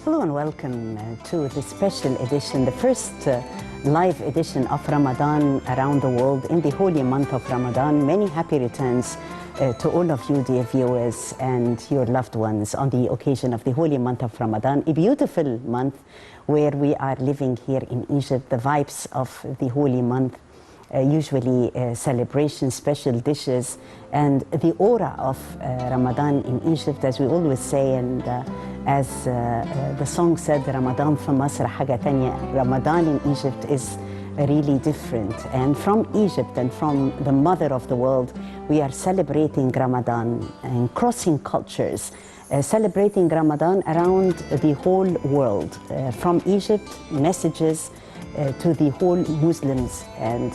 Hello and welcome to this special edition, the first live edition of Ramadan around the world in the holy month of Ramadan. Many happy returns to all of you, dear viewers, and your loved ones on the occasion of the holy month of Ramadan, a beautiful month where we are living here in Egypt. The vibes of the holy month, usually celebrations, special dishes, and the aura of Ramadan in Egypt, as we always say, and as the song said, Ramadan في مصر حاجة تانية. Ramadan in Egypt is really different. And from Egypt and from the mother of the world, we are celebrating Ramadan and crossing cultures, celebrating Ramadan around the whole world. From Egypt, messages to the whole Muslims and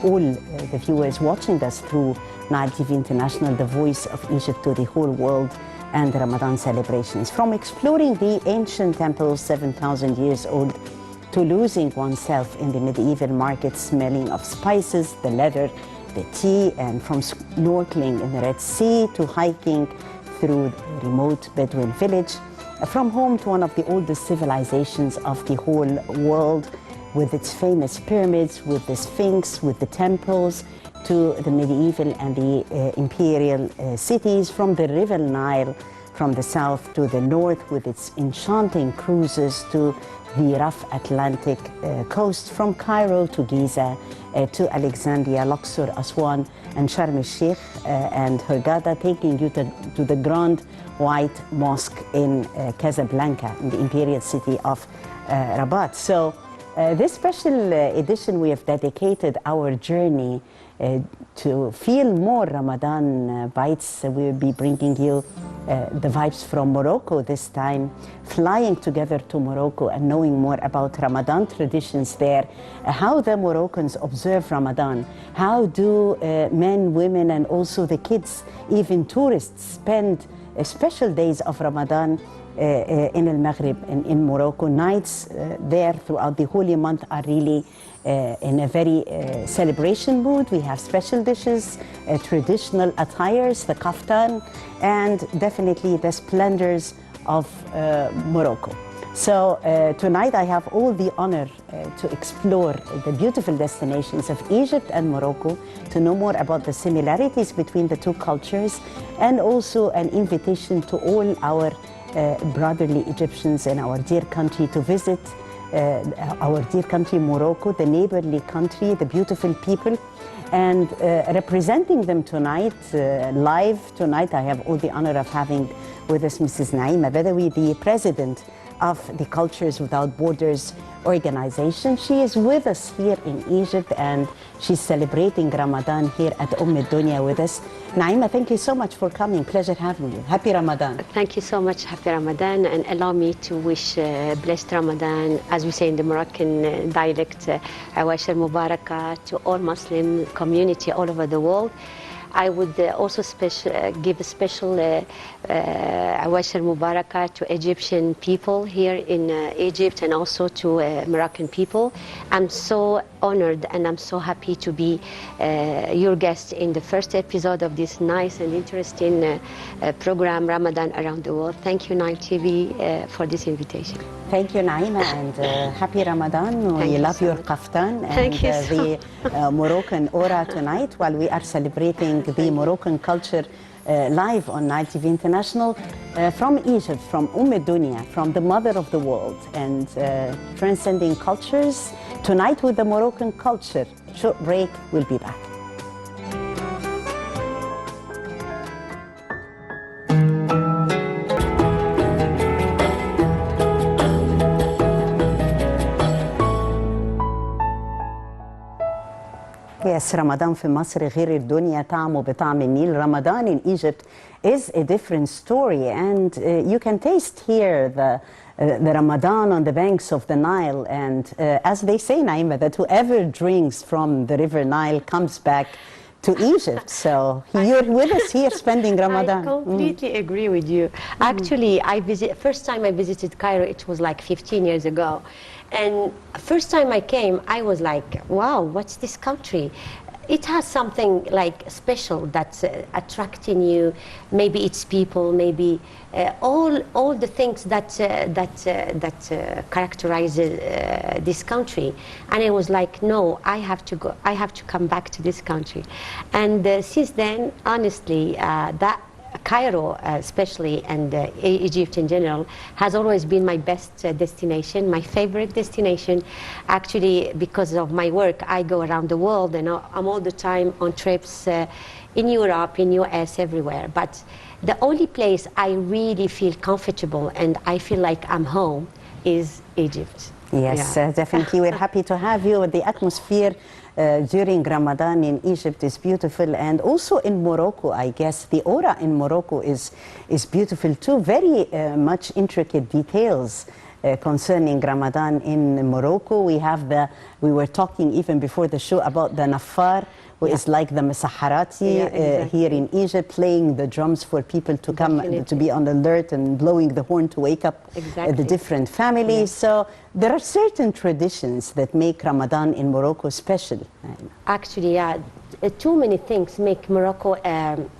all the viewers watching us through Nile TV International, the voice of Egypt to the whole world, and the Ramadan celebrations. From exploring the ancient temples 7,000 years old to losing oneself in the medieval markets, smelling of spices, the leather, the tea, and from snorkeling in the Red Sea to hiking through the remote Bedouin village, from home to one of the oldest civilizations of the whole world, with its famous pyramids, with the Sphinx, with the temples, to the medieval and the imperial cities, from the River Nile from the south to the north with its enchanting cruises to the rough Atlantic coast, from Cairo to Giza to Alexandria, Luxor, Aswan, and Sharm el-Sheikh and Hurghada, taking you to the Grand White Mosque in Casablanca, in the imperial city of Rabat. So this special edition, we have dedicated our journey to feel more Ramadan bites. We will be bringing you the vibes from Morocco this time, flying together to Morocco and knowing more about Ramadan traditions there, how the Moroccans observe Ramadan, how do men, women, and also the kids, even tourists, spend special days of Ramadan in al-Maghrib and in Morocco. Nights there throughout the holy month are really in a very celebration mood. We have special dishes, traditional attires, the kaftan, and definitely the splendors of Morocco. So tonight I have all the honor to explore the beautiful destinations of Egypt and Morocco, to know more about the similarities between the two cultures, and also an invitation to all our brotherly Egyptians in our dear country to visit our dear country Morocco, the neighborly country, the beautiful people, and representing them tonight, live tonight, I have all the honor of having with us Mrs. Naima Badaoui, the president of the Cultures Without Borders organization. She is with us here in Egypt, and she's celebrating Ramadan here at Dunya with us. Naima, thank you so much for coming. Pleasure having you. Happy Ramadan. Thank you so much. Happy Ramadan, and allow me to wish blessed Ramadan, as we say in the Moroccan dialect, Awash al-Mubarakah, to all Muslim community all over the world. I would also give a special Awash al-Mubarakah to Egyptian people here in Egypt, and also to Moroccan people. I'm so honored and I'm so happy to be your guest in the first episode of this nice and interesting program, Ramadan Around the World. Thank you, Nile TV, for this invitation. Thank you, Naima, and happy Ramadan. We love your kaftan and the Moroccan aura tonight, while we are celebrating the Moroccan culture live on Nile TV International from Egypt, from Dunya, from the mother of the world, and transcending cultures. Tonight with the Moroccan culture. Short break, we'll be back. Yes, Ramadan في مصر غير الدنيا طعمه بطعم النيل. Ramadan in Egypt is a different story, and you can taste here the Ramadan on the banks of the Nile. And as they say, Naima, that whoever drinks from the River Nile comes back to Egypt. So you're with us here spending Ramadan. I completely agree with you. Actually, first time I visited Cairo, it was like 15 years ago. And first time I came, I was like, wow, what's this country? It has something like special that's attracting you. Maybe it's people, maybe all the things that characterizes this country. And I was like, no, I have to go. I have to come back to this country. And since then, honestly, that Cairo especially, and Egypt in general, has always been my best destination, my favorite destination. Actually, because of my work, I go around the world, and I'm all the time on trips in Europe, in US, everywhere. But the only place I really feel comfortable and I feel like I'm home is Egypt. Yes, Yeah. definitely. We're happy to have you. The atmosphere during Ramadan in Egypt is beautiful, and also in Morocco, I guess. The aura in Morocco is beautiful too. Very much intricate details concerning Ramadan in Morocco. We were talking even before the show about the Nafar, who is like the Masaharati exactly. here in Egypt, playing the drums for people to come, Definitely. to be on alert, and blowing the horn to wake up the different families. So there are certain traditions that make Ramadan in Morocco special. Actually, yeah, too many things make Morocco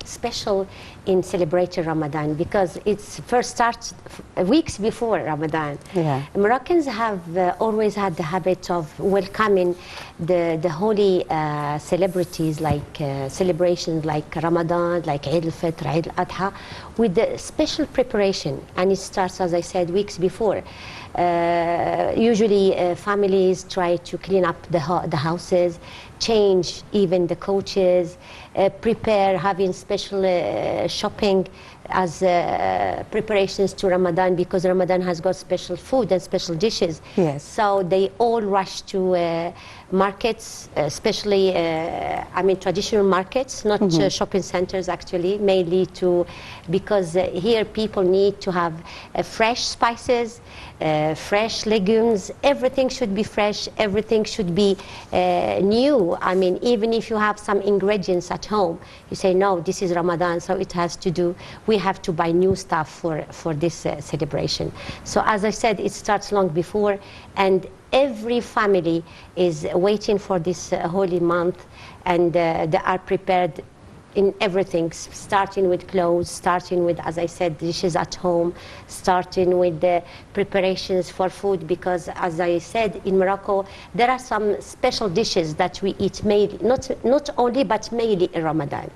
special in celebrating Ramadan, because it first starts weeks before Ramadan. Yeah. Moroccans have always had the habit of welcoming the holy celebrities, like celebrations like Ramadan, like Eid al-Fitr, Eid al-Adha, with the special preparation, and it starts, as I said, weeks before. Usually families try to clean up the houses, change even the coaches, prepare, having special shopping as preparations to Ramadan, because Ramadan has got special food and special dishes. Yes. So they all rush to markets, especially traditional markets, not shopping centers actually, mainly because here people need to have fresh spices, fresh legumes. Everything should be fresh, everything should be new. I mean, even if you have some ingredients at home, you say, no, this is Ramadan, so it has to do, we have to buy new stuff for this celebration. So as I said, it starts long before, and every family is waiting for this holy month, and they are prepared in everything, starting with clothes, starting with, as I said, dishes at home, starting with the preparations for food, because as I said, in Morocco, there are some special dishes that we eat, made not only, but mainly in Ramadan.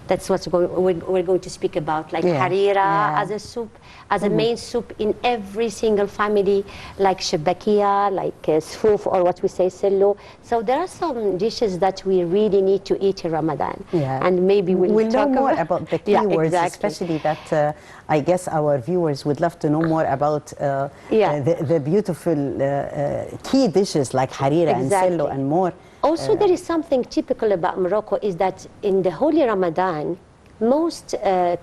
That's what we're going to speak about, like harira as a soup, as a main soup in every single family, like shabakia, like sfouf, or what we say sello. So there are some dishes that we really need to eat in Ramadan. Yeah. And maybe we'll know talk more about the keywords, especially that I guess our viewers would love to know more about the beautiful key dishes like harira and sello and more. Also, there is something typical about Morocco, is that in the holy Ramadan, most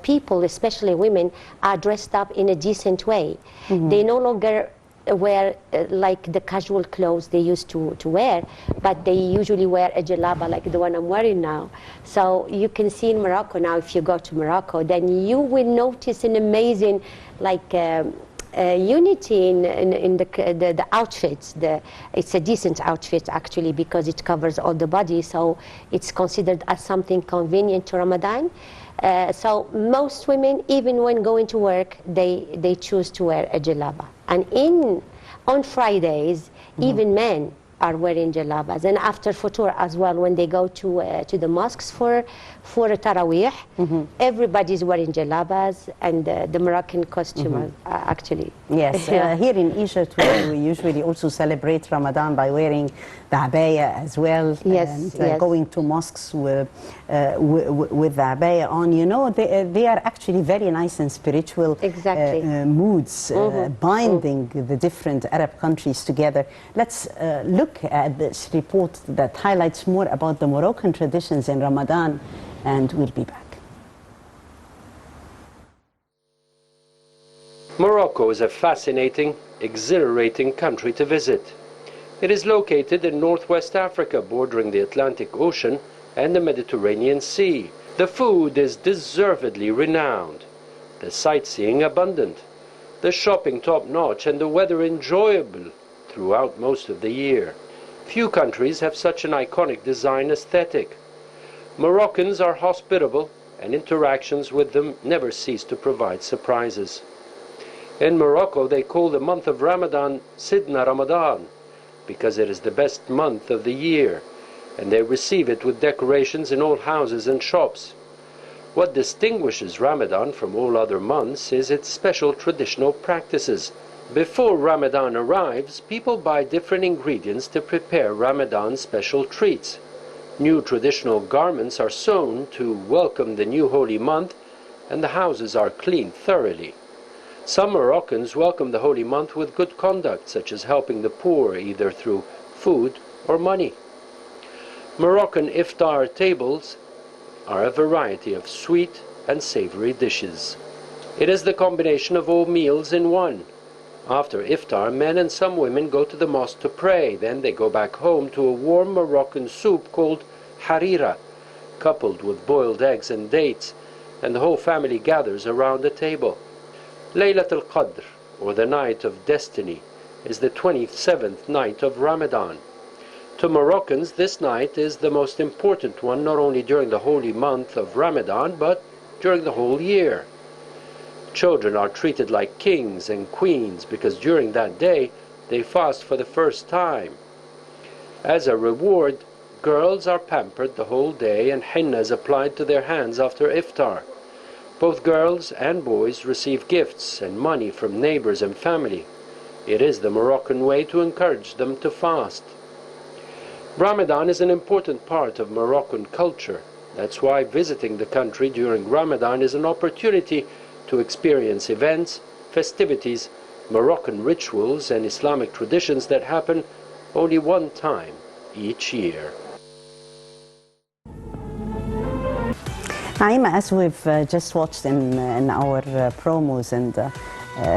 people, especially women, are dressed up in a decent way. They no longer wear like the casual clothes they used to wear, but they usually wear a jalaba like the one I'm wearing now. So you can see in Morocco now, if you go to Morocco, then you will notice an amazing unity in the outfits. It's a decent outfit actually, because it covers all the body, so it's considered as something convenient to Ramadan. So most women, even when going to work, they choose to wear a jalaba. And on Fridays, even men are wearing jalabas, and after futur as well, when they go to the mosques for a tarawih, everybody's wearing jalabas and the Moroccan costume actually. Yes, here in Egypt we usually also celebrate Ramadan by wearing the abaya as well, and going to mosques with the abaya on. You know, they are actually very nice and spiritual moods, binding the different Arab countries together. Let's look at this report that highlights more about the Moroccan traditions in Ramadan, and we'll be back. Morocco is a fascinating, exhilarating country to visit. It is located in northwest Africa, bordering the Atlantic Ocean and the Mediterranean Sea. The food is deservedly renowned, the sightseeing abundant, the shopping top-notch, and the weather enjoyable throughout most of the year. Few countries have such an iconic design aesthetic. Moroccans are hospitable, and interactions with them never cease to provide surprises. In Morocco, they call the month of Ramadan Sidna Ramadan, because it is the best month of the year, and they receive it with decorations in all houses and shops. What distinguishes Ramadan from all other months is its special traditional practices. Before Ramadan arrives, people buy different ingredients to prepare Ramadan special treats. New traditional garments are sewn to welcome the new holy month, and the houses are cleaned thoroughly. Some Moroccans welcome the holy month with good conduct, such as helping the poor either through food or money. Moroccan iftar tables are a variety of sweet and savory dishes. It is the combination of all meals in one. After iftar, men and some women go to the mosque to pray. Then they go back home to a warm Moroccan soup called harira, coupled with boiled eggs and dates, and the whole family gathers around the table. Laylat al-Qadr, or the Night of Destiny, is the 27th night of Ramadan. To Moroccans, this night is the most important one, not only during the holy month of Ramadan, but during the whole year. Children are treated like kings and queens because during that day they fast for the first time. As a reward, girls are pampered the whole day and henna is applied to their hands after iftar. Both girls and boys receive gifts and money from neighbors and family. It is the Moroccan way to encourage them to fast. Ramadan is an important part of Moroccan culture. That's why visiting the country during Ramadan is an opportunity to experience events, festivities, Moroccan rituals and Islamic traditions that happen only one time each year. Naima, as we've just watched in our promos, and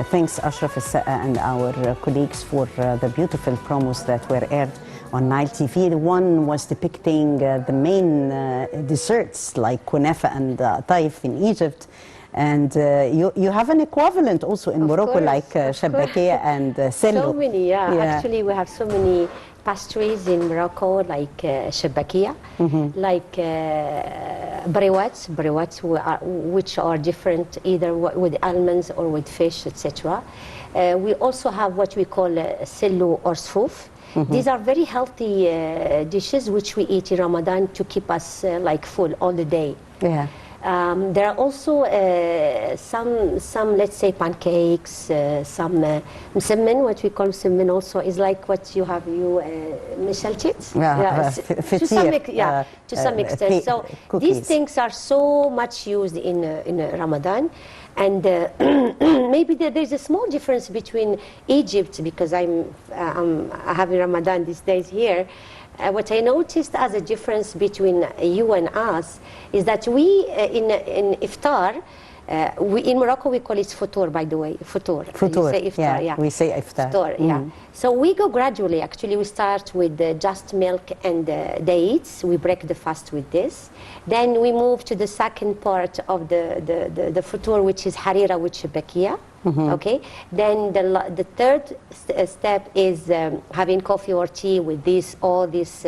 thanks Ashraf and our colleagues for the beautiful promos that were aired on Nile TV. One was depicting the main desserts like kunafa and taif in Egypt. And you have an equivalent also in Morocco, like shabakia and sello. So many, yeah. Actually, we have so many pastries in Morocco, like shabakia, like brewats, which are different either with almonds or with fish, etc. We also have what we call sello or sfouf. These are very healthy dishes which we eat in Ramadan to keep us like full all the day. Yeah. There are also some, let's say, pancakes, some msemmen, what we call msemmen also is like what you have, mishaltit. To some extent. So cookies. These things are so much used in Ramadan. And maybe there's a small difference between Egypt, because I'm having Ramadan these days here. What I noticed as a difference between you and us is that we, in iftar, in Morocco we call it futur, by the way, futur. Futur, say iftar, yeah, we say iftar. Futur, yeah. So we go gradually. Actually, we start with just milk and dates. We break the fast with this. Then we move to the second part of the futur, which is harira, which is bakia. Okay. Then the third step is having coffee or tea with all these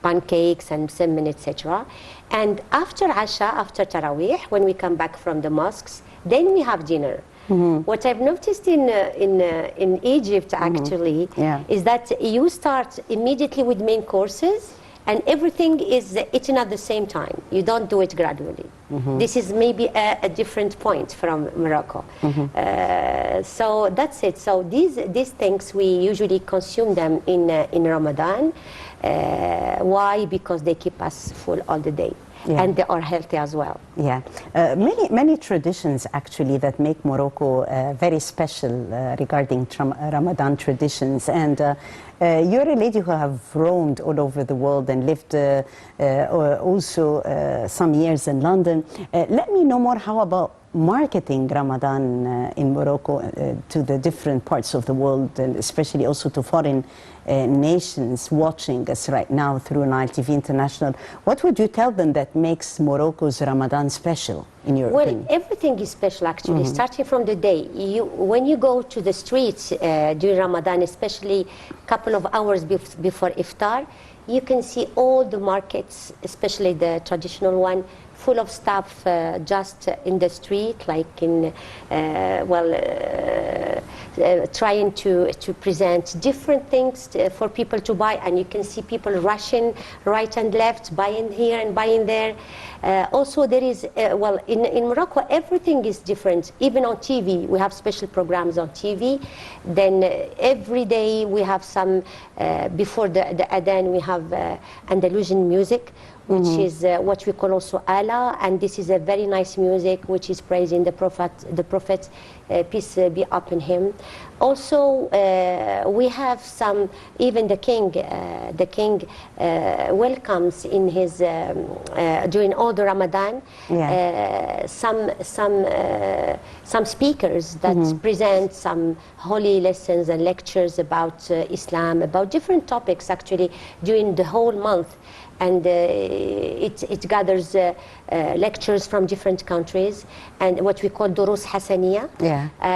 pancakes and msemmen, etc. And after Asha, after Taraweeh, when we come back from the mosques, then we have dinner. What I've noticed in Egypt actually is that you start immediately with main courses, and everything is eaten at the same time. You don't do it gradually. This is maybe a different point from Morocco. So that's it. So these things, we usually consume them in Ramadan. Why? Because they keep us full all the day. Yeah. And they are healthy as well. Yeah, many traditions actually that make Morocco very special regarding Ramadan traditions. And you're a lady who have roamed all over the world and lived also some years in London. Let me know more, how about marketing Ramadan in Morocco to the different parts of the world, and especially also to foreign nations watching us right now through Nile TV International. What would you tell them that makes Morocco's Ramadan special, in your opinion? Well, everything is special actually, starting from the day. When you go to the streets during Ramadan, especially a couple of hours before iftar, you can see all the markets, especially the traditional one, full of stuff just in the street, like in, trying to present different things for people to buy, and you can see people rushing right and left, buying here and buying there. Also there is, in Morocco everything is different. Even on TV, we have special programs on TV. Then every day we have some, before the Adhan, we have Andalusian music, which is what we call also ala, and this is a very nice music which is praising the Prophet, peace be upon him. Also, we have some, even the king welcomes in his, during all the Ramadan, some speakers that present some holy lessons and lectures about Islam, about different topics actually during the whole month. And it gathers lectures from different countries, and what we call Durus Hassaniya.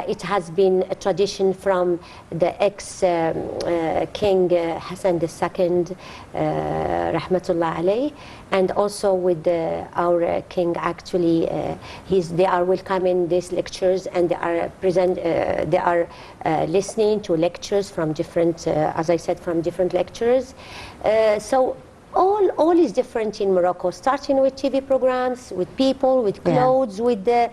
It has been a tradition from the ex-king Hassan II, Rahmatullah alayh, and also with our king. Actually, they are welcoming these lectures, and they are listening to lectures from different, as I said, from different lecturers. So. All is different in Morocco, starting with TV programs, with people, with clothes, with the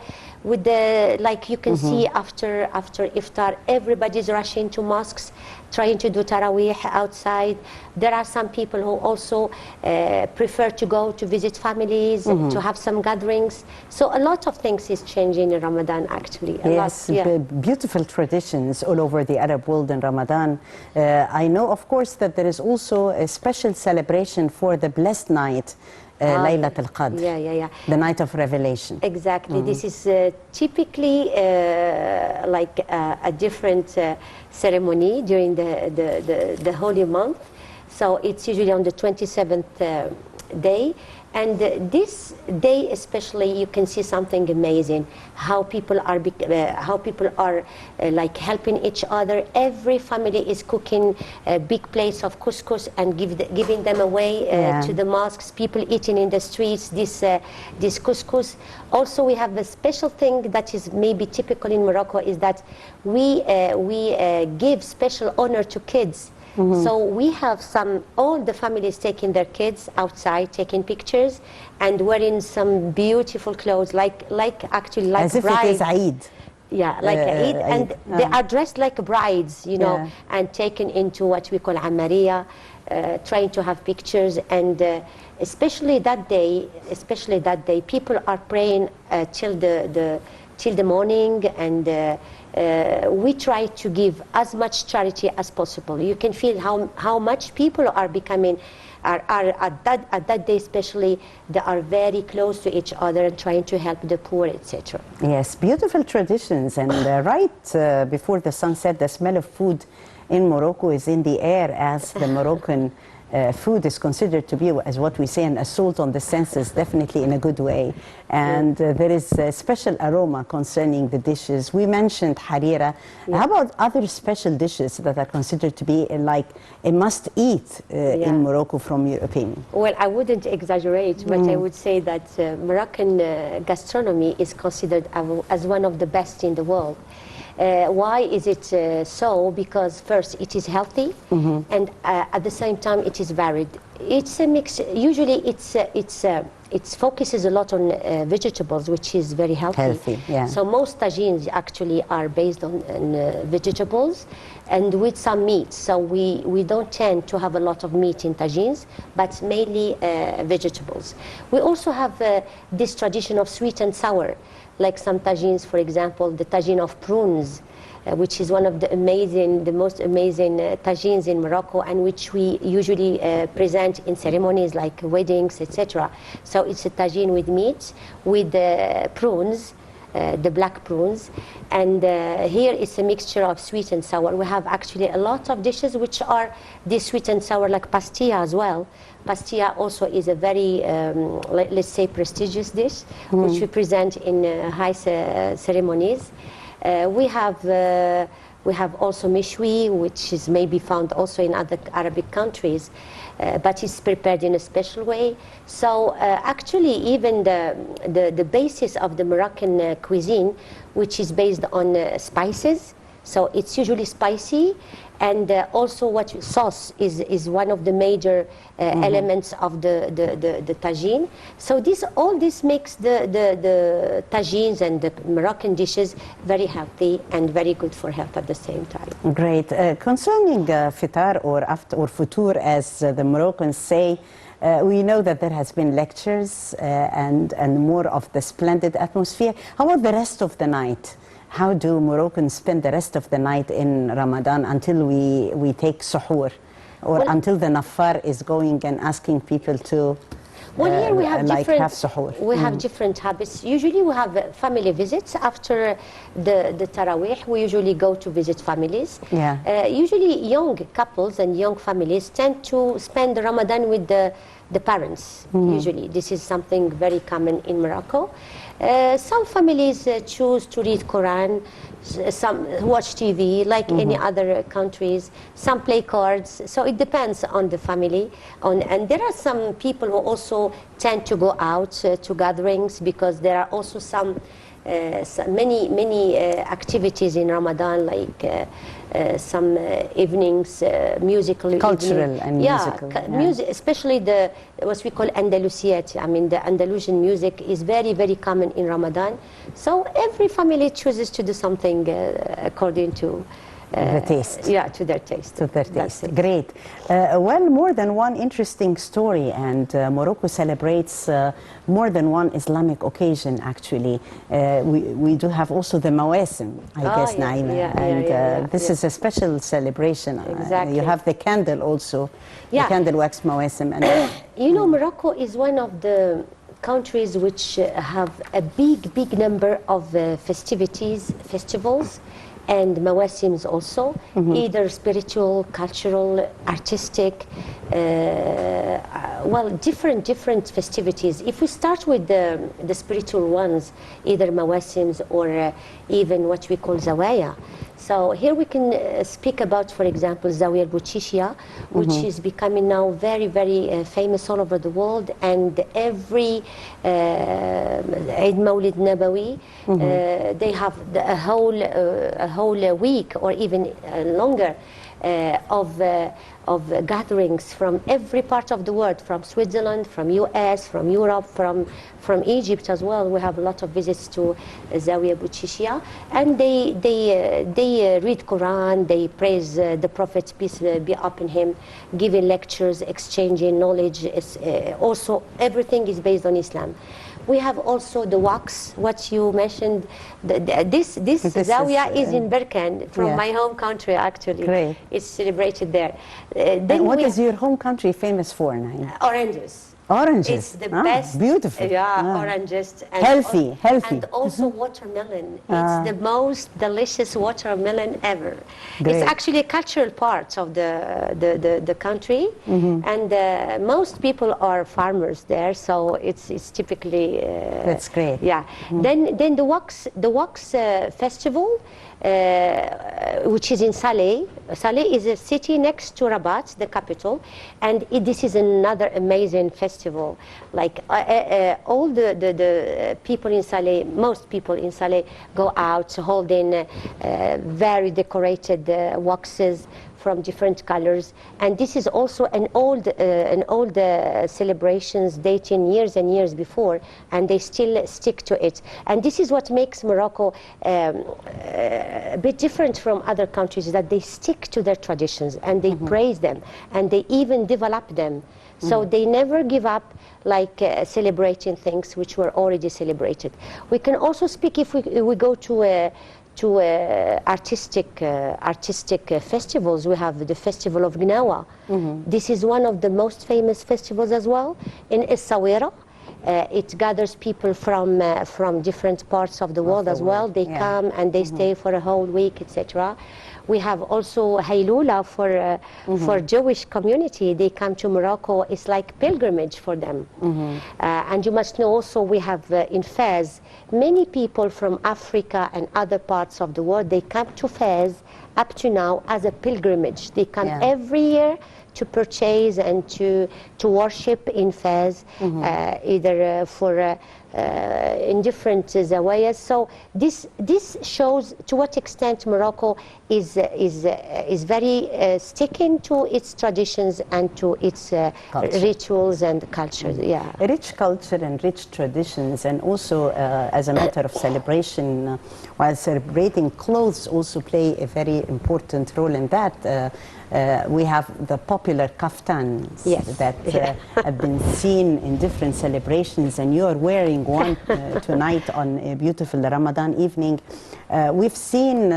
like you can see after iftar, everybody's rushing to mosques, trying to do Taraweeh outside. There are some people who also prefer to go to visit families, to have some gatherings. So a lot of things is changing in Ramadan actually. Beautiful traditions all over the Arab world in Ramadan. I know, of course, that there is also a special celebration for the blessed night, Laylat al-Qadr, the night of revelation. Exactly. This is typically like a different ceremony during the holy month. So it's usually on the 27th day. And this day especially, you can see something amazing, how people are like helping each other. Every family is cooking big plates of couscous and giving them away to the mosques. People eating in the streets this couscous. Also, we have a special thing that is maybe typical in Morocco, is that we give special honor to kids. So we have all the families taking their kids outside, taking pictures, and wearing some beautiful clothes, like actually like as brides. If it is Eid. Yeah, like Eid, and they are dressed like brides, you know, and taken into what we call Amariya, trying to have pictures, and especially that day, people are praying till the morning, and we try to give as much charity as possible. You can feel how much people are becoming, are at that day especially, they are very close to each other and trying to help the poor, etc. Yes, beautiful traditions. And right before the sunset, the smell of food in Morocco is in the air, as the Moroccan food is considered to be, as what we say, an assault on the senses, definitely in a good way. And there is a special aroma concerning the dishes. We mentioned harira. How about other special dishes that are considered to be like a must-eat in Morocco, from your opinion? Well, I wouldn't exaggerate, but I would say that Moroccan gastronomy is considered as one of the best in the world. Why is it so? Because first, it is healthy, and at the same time, it is varied. It's a mix. Usually, it focuses a lot on vegetables, which is very healthy. So most tagines actually are based on vegetables, and with some meat. So we don't tend to have a lot of meat in tagines, but mainly vegetables. We also have this tradition of sweet and sour. Like some tagines, for example, the tagine of prunes, which is one of the most amazing tagines in Morocco, and which we usually present in ceremonies like weddings, etc. So it's a tagine with meat, with prunes, the black prunes, and here it's a mixture of sweet and sour. We have actually a lot of dishes which are this sweet and sour, like pastilla as well. Pastilla also is a very, let's say, prestigious dish, which we present in high ceremonies. We have We have also mishwi, which is maybe found also in other Arabic countries, but it's prepared in a special way. So actually, even the basis of the Moroccan cuisine, which is based on spices, so it's usually spicy, and also sauce is one of the major elements of the tagine. So all this makes the tagines and the Moroccan dishes very healthy and very good for health at the same time. Great. Concerning fitar or futur, as the Moroccans say, we know that there has been lectures and more of the splendid atmosphere. How about the rest of the night? How do Moroccans spend the rest of the night in Ramadan until we take suhoor, or until the nafar is going and asking people to here we have have suhoor. We have different habits. Usually we have family visits after the Taraweeh. We usually go to visit families. Yeah. Usually young couples and young families tend to spend Ramadan with the parents. Usually this is something very common in Morocco. Some families choose to read Quran, some watch TV like any other countries, some play cards, so it depends on the family. And there are some people who also tend to go out to gatherings, because there are also many activities in Ramadan, like some evenings, musical, cultural and musical. Music, especially what we call Andalusiyat. I mean, the Andalusian music is very, very common in Ramadan. So every family chooses to do something according to the taste. Yeah, to their taste. To their taste. Great. Well, more than one interesting story, and Morocco celebrates more than one Islamic occasion, actually. We do have also the Mawasim, I guess, Naima. This is a special celebration. Exactly. You have the candle also, the candle wax Mawasim. And you know, Morocco is one of the countries which have a big number of festivals, and mawasims also, either spiritual, cultural, artistic, well, different festivities. If we start with the spiritual ones, either mawasims or even what we call zawaya. So here we can speak about, for example, Zawiya al-Bouchishia, which is becoming now very, very famous all over the world. And every Eid Mawlid Nabawi, they have a whole week or even longer of gatherings from every part of the world, from Switzerland, from US, from Europe, from Egypt as well. We have a lot of visits to Zawiya Bouchishia, and they read Quran, they praise the Prophet, peace be upon him, giving lectures, exchanging knowledge. Also, everything is based on Islam. We have also the wax, what you mentioned. This Zawiya is in Berkane, from my home country, actually. Great. It's celebrated there. Then what is your home country famous for, Naima? Oranges. Oranges. It's the best. Beautiful. Oranges. And healthy. And also watermelon. It's the most delicious watermelon ever. Great. It's actually a cultural part of the country, and most people are farmers there, so it's typically. That's great. Yeah. Then the wax festival. Which is in Saleh. Saleh is a city next to Rabat, the capital, and this is another amazing festival. Like all the people in Saleh, most people in Saleh go out holding very decorated waxes from different colors, and this is also an old celebrations dating years and years before, and they still stick to it. And this is what makes Morocco a bit different from other countries, that they stick to their traditions and they praise them and they even develop them. So they never give up, like celebrating things which were already celebrated. We can also speak, if we go to artistic festivals. We have the Festival of Gnawa. This is one of the most famous festivals as well in Essaouira. It gathers people from different parts of the world as well. They come and they stay for a whole week, etc. We have also Haylula for Jewish community. They come to Morocco. It's like pilgrimage for them. And you must know also we have in Fez many people from Africa and other parts of the world. They come to Fez up to now as a pilgrimage. They come Yeah. every year to purchase and to worship in Fez, either in different zawayas. So this shows to what extent Morocco is very sticking to its traditions and to its rituals and cultures. Yeah, a rich culture and rich traditions, and also as a matter of celebration, while celebrating, clothes also play a very important role in that. We have the popular kaftans that have been seen in different celebrations, and you are wearing one tonight on a beautiful Ramadan evening. We've seen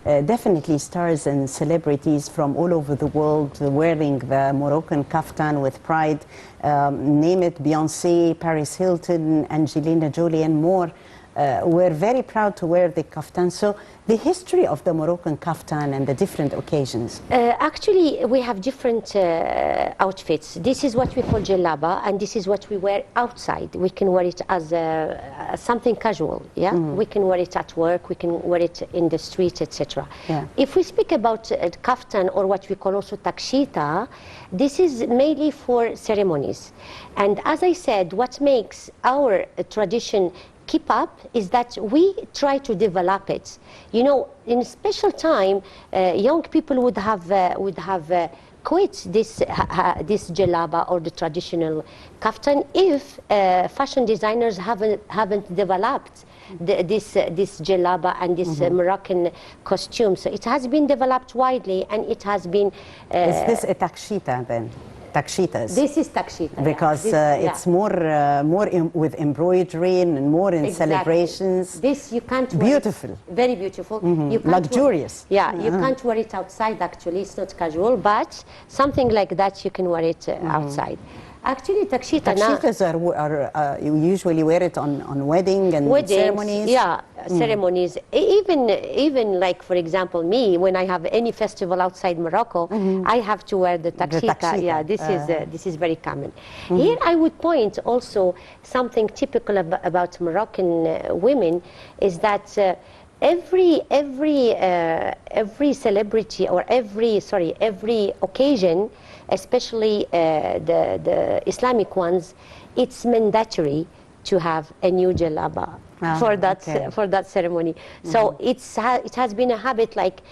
definitely stars and celebrities from all over the world wearing the Moroccan kaftan with pride. Name it, Beyonce, Paris Hilton, Angelina Jolie, and more. We're very proud to wear the kaftan. So the history of the Moroccan kaftan and the different occasions. Actually, we have different outfits. This is what we call jalaba, and this is what we wear outside. We can wear it as something casual. Yeah, we can wear it at work. We can wear it in the street, etc. Yeah. If we speak about kaftan, or what we call also takshita, this is mainly for ceremonies. And as I said, what makes our tradition keep up is that we try to develop it. You know, in a special time, young people would have quit this jalaba or the traditional kaftan if fashion designers haven't developed this jalaba and this Moroccan costume. So it has been developed widely, and it has been. Is this a takshita then? Takshitas. This is takshita. Because it's more with embroidery and more in celebrations. This you can't wear. Beautiful. Very beautiful. You can't luxurious. You can't wear it outside actually. It's not casual, but something like that you can wear it outside. Actually, takshitas are you usually wear it on weddings and ceremonies. Yeah, ceremonies. Even like, for example, me, when I have any festival outside Morocco, I have to wear the takshita. Yeah, this is very common. Here, I would point also something typical about Moroccan women is that. Every celebrity or every occasion, especially the Islamic ones, it's mandatory to have a new jalaba for that ceremony. So it has been a habit, like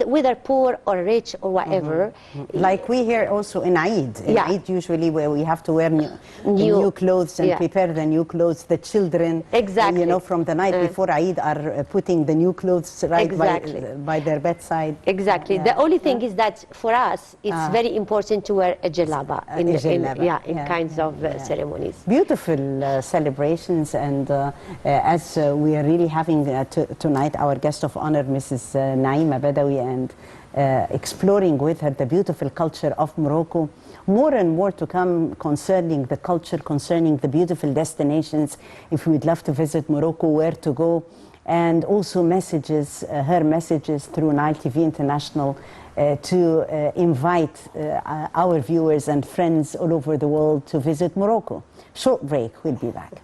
whether poor or rich or whatever. Like we here also in Eid. In Eid usually where we have to wear new clothes and prepare the new clothes. The children, you know, from the night before Eid are putting the new clothes by their bedside. Exactly. The only thing is that for us, it's very important to wear a jalaba in kinds of ceremonies. Beautiful celebrations, and as we are really having tonight our guest of honor, Mrs. Naima Badaoui, and exploring with her the beautiful culture of Morocco. More and more to come concerning the culture, concerning the beautiful destinations. If we'd love to visit Morocco, where to go, and also messages, her messages through Nile TV International to invite our viewers and friends all over the world to visit Morocco. Short break, we'll be back.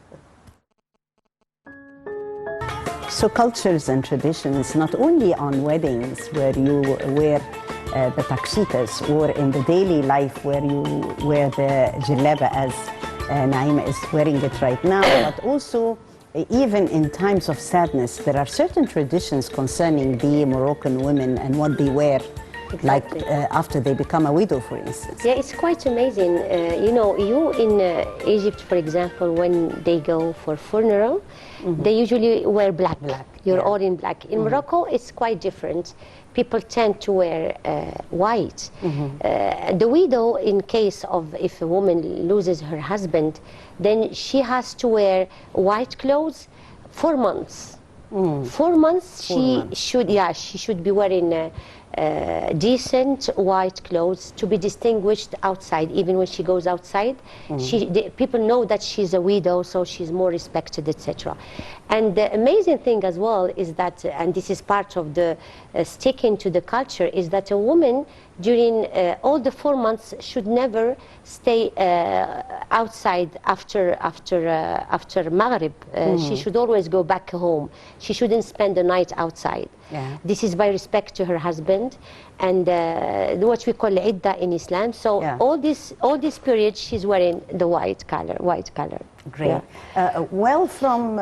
So cultures and traditions, not only on weddings where you wear the takshitas, or in the daily life where you wear the jalaba as Naima is wearing it right now, but also even in times of sadness, there are certain traditions concerning the Moroccan women and what they wear. Exactly. Like after they become a widow, for instance. Yeah, it's quite amazing. You know, you in Egypt, for example, when they go for funeral, they usually wear black. You're all in black. In Morocco, it's quite different. People tend to wear white. The widow, in case of if a woman loses her husband, then she has to wear white clothes 4 months. 4 months she should be wearing decent white clothes to be distinguished outside. Even when she goes outside, people know that she's a widow, so she's more respected, etc. And the amazing thing as well is that, and this is part of the sticking to the culture, is that a woman during all the 4 months should never stay outside after Maghrib. She should always go back home. She shouldn't spend the night outside. Yeah. This is by respect to her husband, and what we call idda in Islam. So Yeah. all this period she's wearing the white color. Great. Yeah. Well, from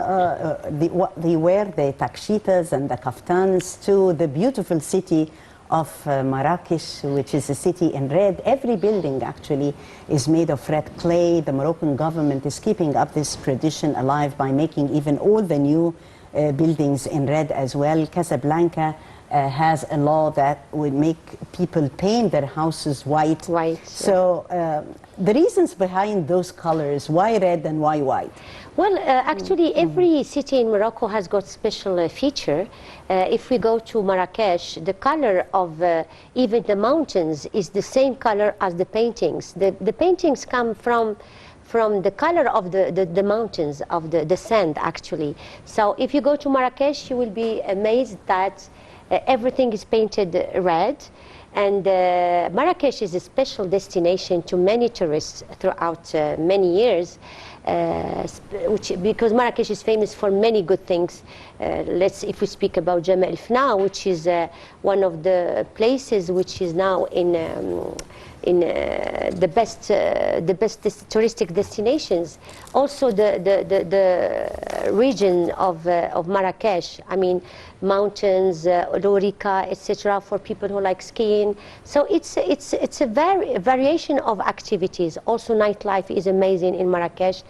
they wear the takshitas and the kaftans to the beautiful city of Marrakesh, which is a city in red. Every building actually is made of red clay. The Moroccan government is keeping up this tradition alive by making even all the new buildings in red as well. Casablanca has a law that would make people paint their houses white. So the reasons behind those colors, why red and why white? Well, actually, every city in Morocco has got special feature. If we go to Marrakesh, the color of even the mountains is the same color as the paintings. The paintings come from the color of the mountains, of the sand, actually. So if you go to Marrakesh, you will be amazed that everything is painted red. And Marrakesh is a special destination to many tourists throughout many years, because Marrakesh is famous for many good things. If we speak about Jemaa el Fna, which is one of the places which is now in the best touristic destinations. Also the region of Marrakesh, I mean, mountains, Lorica, etc., for people who like skiing. So it's a variation of activities. Also nightlife is amazing in Marrakesh.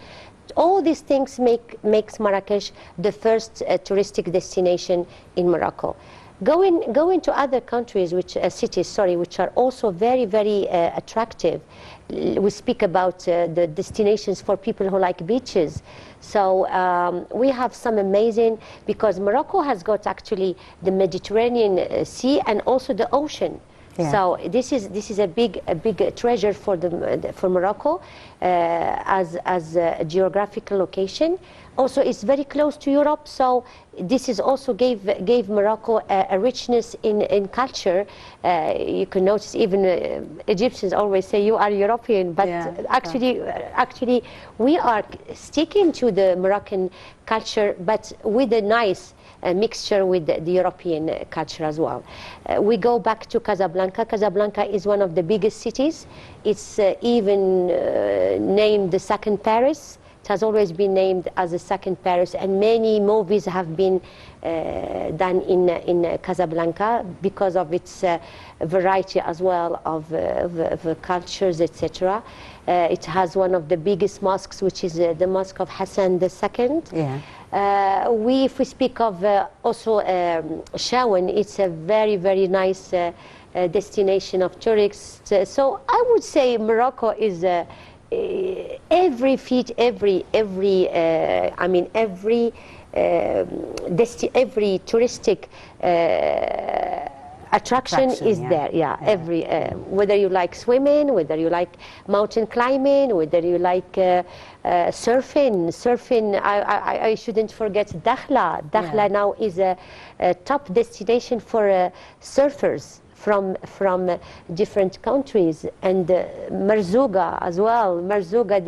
All these things makes Marrakesh the first touristic destination in Morocco. Going to other countries, cities, which are also very, very attractive. We speak about the destinations for people who like beaches. So we have some amazing, because Morocco has got actually the Mediterranean Sea and also the ocean. Yeah. So this is a big treasure for Morocco as a geographical location. Also, it's very close to Europe, so this is also gave Morocco a richness in culture. You can notice even Egyptians always say you are European, but actually we are sticking to the Moroccan culture, but with a nice mixture with the European culture as well. We go back to Casablanca. Casablanca is one of the biggest cities. It's even named the second Paris. It has always been named as the second Paris, and many movies have been done in Casablanca because of its variety as well of cultures, etc. It has one of the biggest mosques, which is the Mosque of Hassan II. Yeah. If we speak of also Shawan, it's a very, very nice destination of tourists. So I would say Morocco is every touristic attraction is there. Every whether you like swimming, whether you like mountain climbing, whether you like surfing. I shouldn't forget Dakhla. Dakhla now is a top destination for surfers from different countries, and Merzouga as well. Merzouga,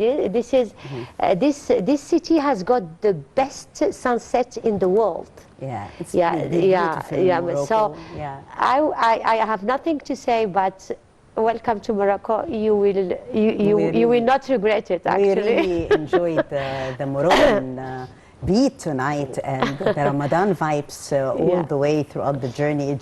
this city has got the best sunset in the world. Yeah, it's beautiful in Morocco. So I have nothing to say, but welcome to Morocco. You will not regret it. Actually, we really enjoyed the Moroccan beat tonight and the Ramadan vibes all the way throughout the journey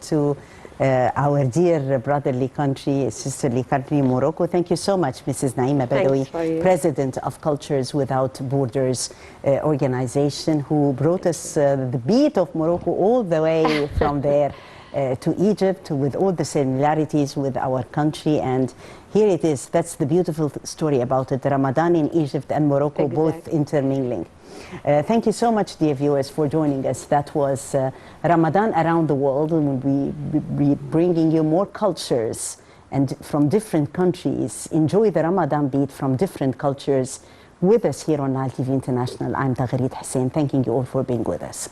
to our dear brotherly country, sisterly country, Morocco. Thank you so much, Mrs. Naima Badaoui, President of Cultures Without Borders organization, who brought us the beat of Morocco all the way from there to Egypt, with all the similarities with our country. And here it is. That's the beautiful story about it. Ramadan in Egypt and Morocco, both intermingling. Thank you so much, dear viewers, for joining us. That was Ramadan Around the World, and we'll be bringing you more cultures and from different countries. Enjoy the Ramadan beat from different cultures with us here on Nile TV International. I'm Taghreed Hussein, thanking you all for being with us.